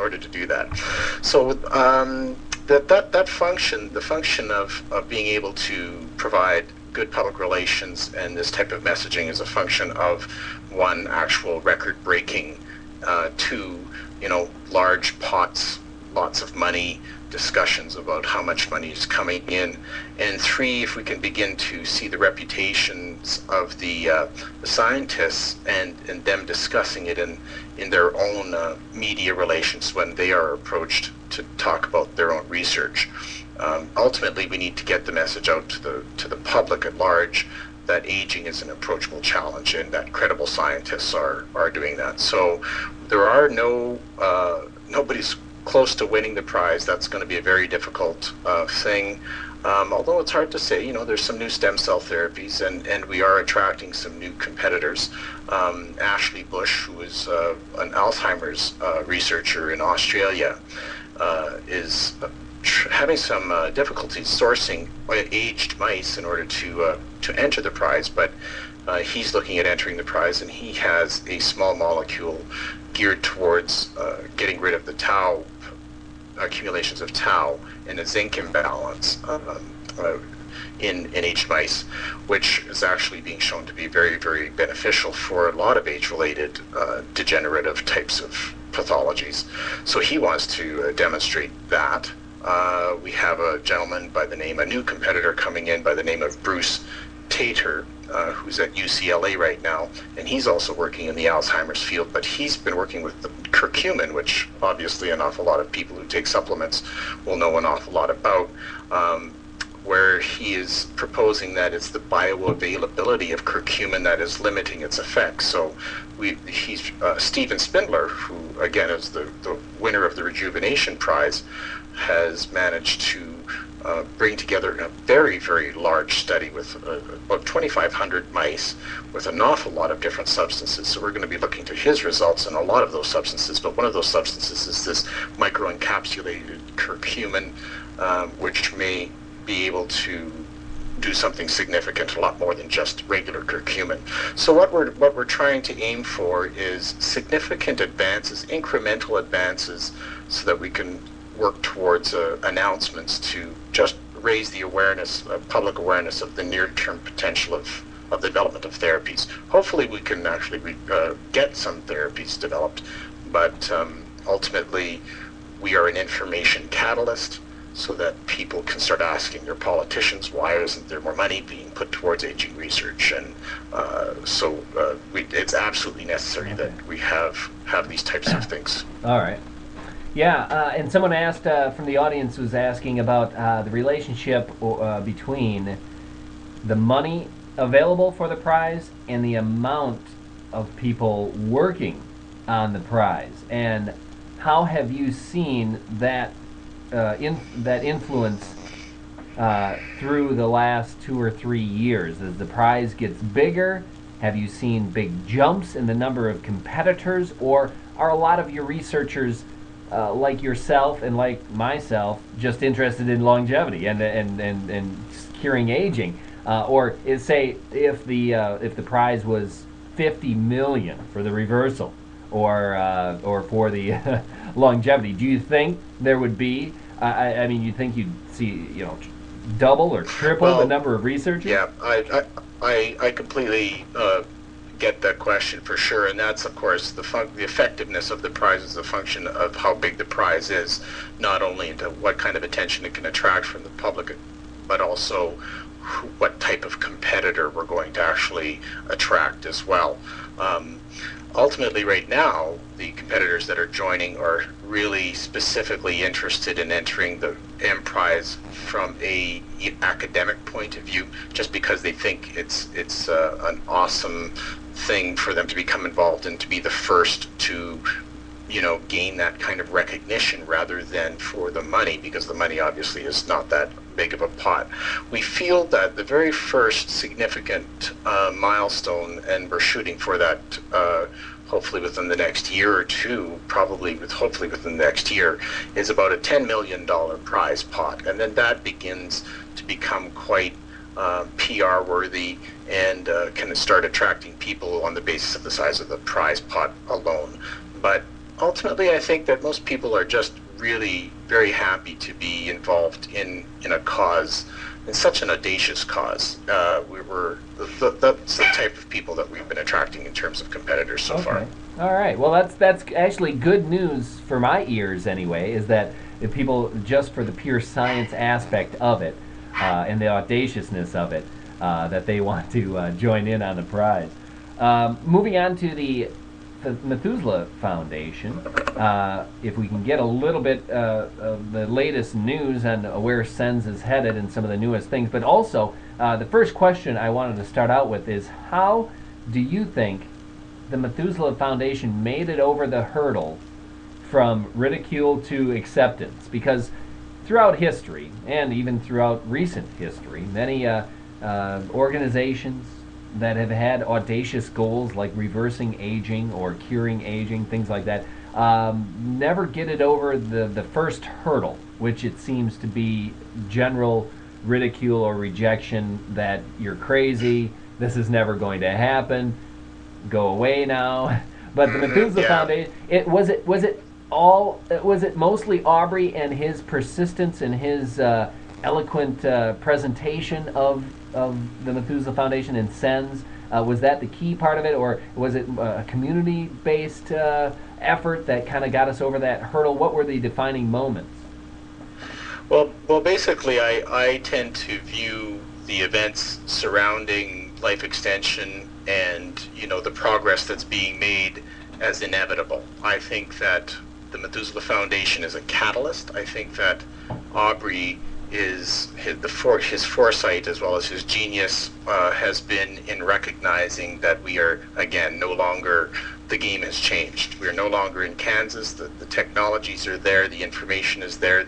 order to do that. So that function, the function of being able to provide good public relations and this type of messaging is a function of one, actual record-breaking, two, large pots, lots of money, discussions about how much money is coming in, and three, if we can begin to see the reputations of the scientists and them discussing it in their own media relations when they are approached to talk about their own research. Ultimately, we need to get the message out to the public at large that aging is an approachable challenge and that credible scientists are doing that. So there are nobody's close to winning the prize. That's going to be a very difficult thing. Although it's hard to say, there's some new stem cell therapies, and we are attracting some new competitors. Ashley Bush, who is an Alzheimer's researcher in Australia, is having some difficulties sourcing aged mice in order to enter the prize, but he's looking at entering the prize, and he has a small molecule geared towards getting rid of the tau, accumulations of tau, and a zinc imbalance in aged mice, which is actually being shown to be very, very beneficial for a lot of age-related degenerative types of pathologies. So he wants to demonstrate that. We have a gentleman a new competitor coming in by the name of Bruce Tater, who's at UCLA right now, and he's also working in the Alzheimer's field, but he's been working with the curcumin, which obviously an awful lot of people who take supplements will know an awful lot about, where he is proposing that it's the bioavailability of curcumin that is limiting its effects. So he's Stephen Spindler, who again is the winner of the Rejuvenation Prize, has managed to bring together a very, very large study with about 2,500 mice with an awful lot of different substances. So we're going to be looking to his results in a lot of those substances, but one of those substances is this microencapsulated curcumin, which may be able to do something significant, a lot more than just regular curcumin. So what we're trying to aim for is significant advances, incremental advances, so that we can work towards announcements to just raise the awareness, public awareness of the near-term potential of the development of therapies. Hopefully we can actually get some therapies developed, but ultimately we are an information catalyst so that people can start asking their politicians, why isn't there more money being put towards aging research? And it's absolutely necessary that we have these types of things. All right. Yeah, and someone asked from the audience was asking about the relationship between the money available for the prize and the amount of people working on the prize, and how have you seen that that influence through the last 2 or 3 years? As the prize gets bigger, have you seen big jumps in the number of competitors, or are a lot of your researchers like yourself and like myself just interested in longevity and curing aging? Or say if the prize was 50 million for the reversal, or for the longevity, do you think there would be? I mean, you think you'd see double or triple the number of researchers? Yeah, I completely get that question for sure, and that's of course the effectiveness of the prize is a function of how big the prize is, not only into what kind of attention it can attract from the public, but also what type of competitor we're going to actually attract as well. Ultimately, right now, the competitors that are joining are really specifically interested in entering the MPrize from a academic point of view, just because they think it's an awesome thing for them to become involved and to be the first to gain that kind of recognition, rather than for the money, because the money obviously is not that big of a pot. We feel that the very first significant milestone, and we're shooting for that hopefully within the next year or two, hopefully within the next year, is about a $10 million prize pot. And then that begins to become quite PR worthy and can start attracting people on the basis of the size of the prize pot alone. But ultimately, I think that most people are just really very happy to be involved in a cause, in such an audacious cause. That's the type of people that we've been attracting in terms of competitors so far. All right. Well, that's actually good news for my ears anyway. Is that if people, just for the pure science aspect of it and the audaciousness of it, that they want to join in on the prize. Moving on to the Methuselah Foundation, if we can get a little bit of the latest news on where SENS is headed and some of the newest things, but also the first question I wanted to start out with is, how do you think the Methuselah Foundation made it over the hurdle from ridicule to acceptance? Because throughout history, and even throughout recent history, many organizations that have had audacious goals like reversing aging or curing aging, things like that, never get it over the first hurdle, which it seems to be general ridicule or rejection that you're crazy, this is never going to happen, go away now. But the Methuselah Foundation, was it mostly Aubrey and his persistence and his eloquent presentation of the Methuselah Foundation and SENS? Was that the key part of it, or was it a community-based effort that kind of got us over that hurdle? What were the defining moments? Well, basically, I tend to view the events surrounding life extension and the progress that's being made as inevitable. I think that the Methuselah Foundation is a catalyst. I think that Aubrey is his foresight as well as his genius has been in recognizing that we are, again, no longer, the game has changed. We are no longer in Kansas. The technologies are there, the information is there,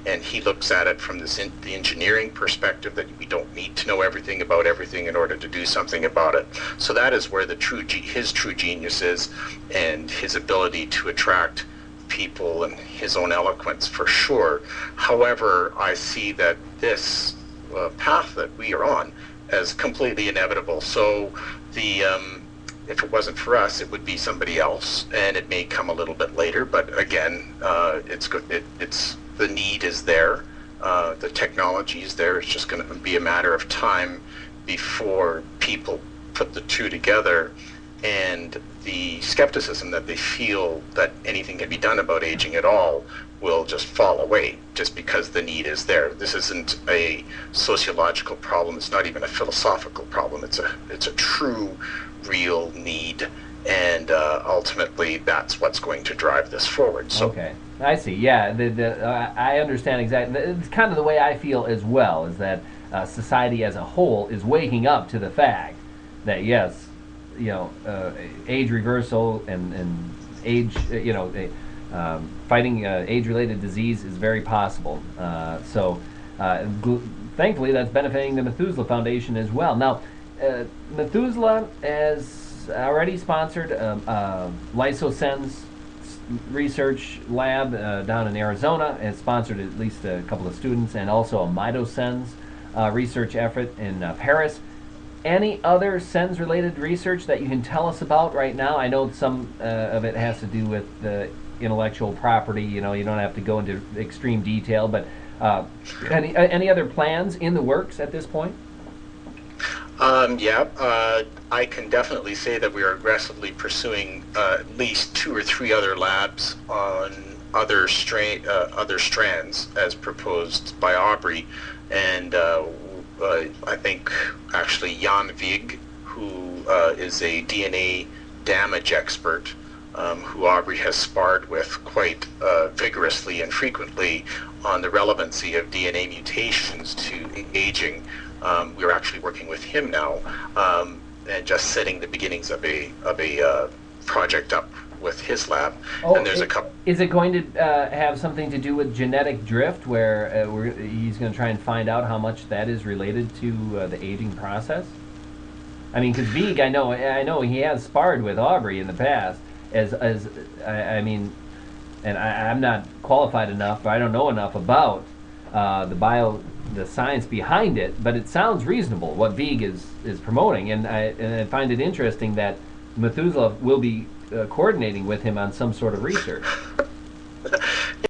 and he looks at it from the engineering perspective, that we don't need to know everything about everything in order to do something about it. So that is where his true genius is, and his ability to attract people and his own eloquence, for sure. However, I see that this path that we are on as completely inevitable. So if it wasn't for us, it would be somebody else, and it may come a little bit later. But again, it's good. It's the need is there, the technology is there. It's just going to be a matter of time before people put the two together, and the skepticism that they feel that anything can be done about aging at all will just fall away, just because the need is there. This isn't a sociological problem. It's not even a philosophical problem. It's a true, real need, and ultimately that's what's going to drive this forward. So. Okay, I see. Yeah, I understand exactly. It's kind of the way I feel as well, is that society as a whole is waking up to the fact that, yes, age reversal and age, fighting age-related disease is very possible. So thankfully, that's benefiting the Methuselah Foundation as well. Now, Methuselah has already sponsored LysoSENS research lab down in Arizona, has sponsored at least a couple of students, and also a MitoSENS research effort in Paris. Any other SENS-related research that you can tell us about right now? I know some of it has to do with the intellectual property. You don't have to go into extreme detail, but any other plans in the works at this point? I can definitely say that we are aggressively pursuing at least 2 or 3 other labs on other strands as proposed by Aubrey, and I think actually Jan Vig, who is a DNA damage expert, who Aubrey has sparred with quite vigorously and frequently on the relevancy of DNA mutations to aging. We're actually working with him now, and just setting the beginnings of a project up with his lab. Oh, and there's a couple. Is it going to have something to do with genetic drift, where he's going to try and find out how much that is related to the aging process? I mean, because Vig, I know he has sparred with Aubrey in the past. I'm not qualified enough, or I don't know enough about the science behind it, but it sounds reasonable what Vig is promoting, and I find it interesting that Methuselah will be coordinating with him on some sort of research.